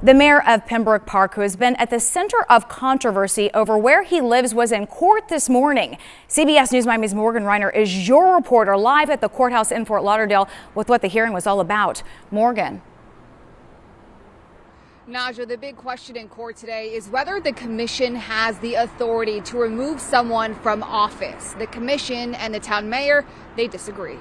The mayor of Pembroke Park, who has been at the center of controversy over where he lives, was in court this morning. CBS News Miami's Morgan Reiner is your reporter live at the courthouse in Fort Lauderdale with what the hearing was all about. Morgan. Naja, the big question in court today is whether the commission has the authority to remove someone from office. The commission and the town mayor, they disagree.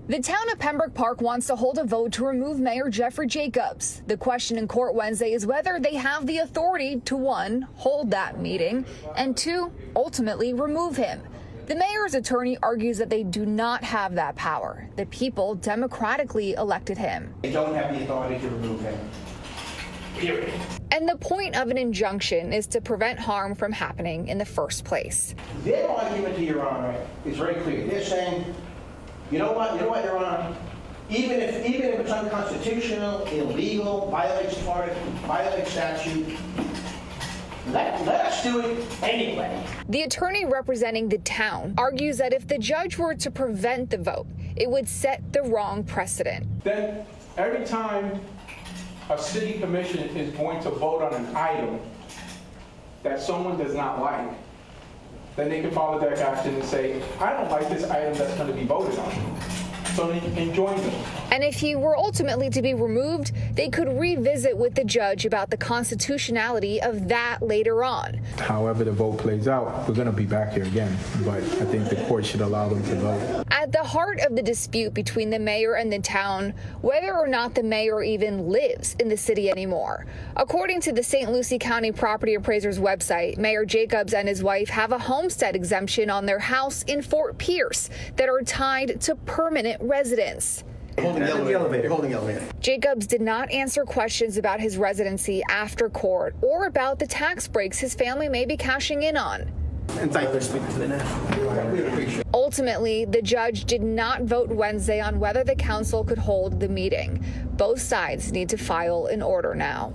The town of Pembroke Park wants to hold a vote to remove Mayor Geoffrey Jacobs. The question in court Wednesday is whether they have the authority to, 1, hold that meeting, and 2, ultimately remove him. The mayor's attorney argues that they do not have that power. The people democratically elected him. They don't have the authority to remove him. Period. And the point of an injunction is to prevent harm from happening in the first place. Their argument, to Your Honor, is very clear. They're saying, you know what, Your Honor, even if it's unconstitutional, illegal, violates statute, let us do it anyway. The attorney representing the town argues that if the judge were to prevent the vote, it would set the wrong precedent. Then every time a city commission is going to vote on an item that someone does not like, then they can follow their action and say, I don't like this item that's going to be voted on. So they can join them. And if he were ultimately to be removed, they could revisit with the judge about the constitutionality of that later on. However the vote plays out, we're going to be back here again, but I think the court should allow them to vote. At the heart of the dispute between the mayor and the town, whether or not the mayor even lives in the city anymore. According to the St. Lucie County Property Appraiser's website, Mayor Jacobs and his wife have a homestead exemption on their house in Fort Pierce that are tied to permanent residence. Holding the elevator. Jacobs did not answer questions about his residency after court or about the tax breaks his family may be cashing in on. And thank you for speaking to the national. Ultimately, the judge did not vote Wednesday on whether the council could hold the meeting. Both sides need to file an order now.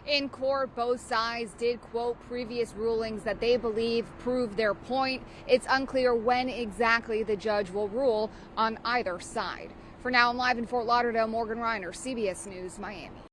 In court, both sides did quote previous rulings that they believe prove their point. It's unclear when exactly the judge will rule on either side. For now, I'm live in Fort Lauderdale. Morgan Reiner, CBS News, Miami.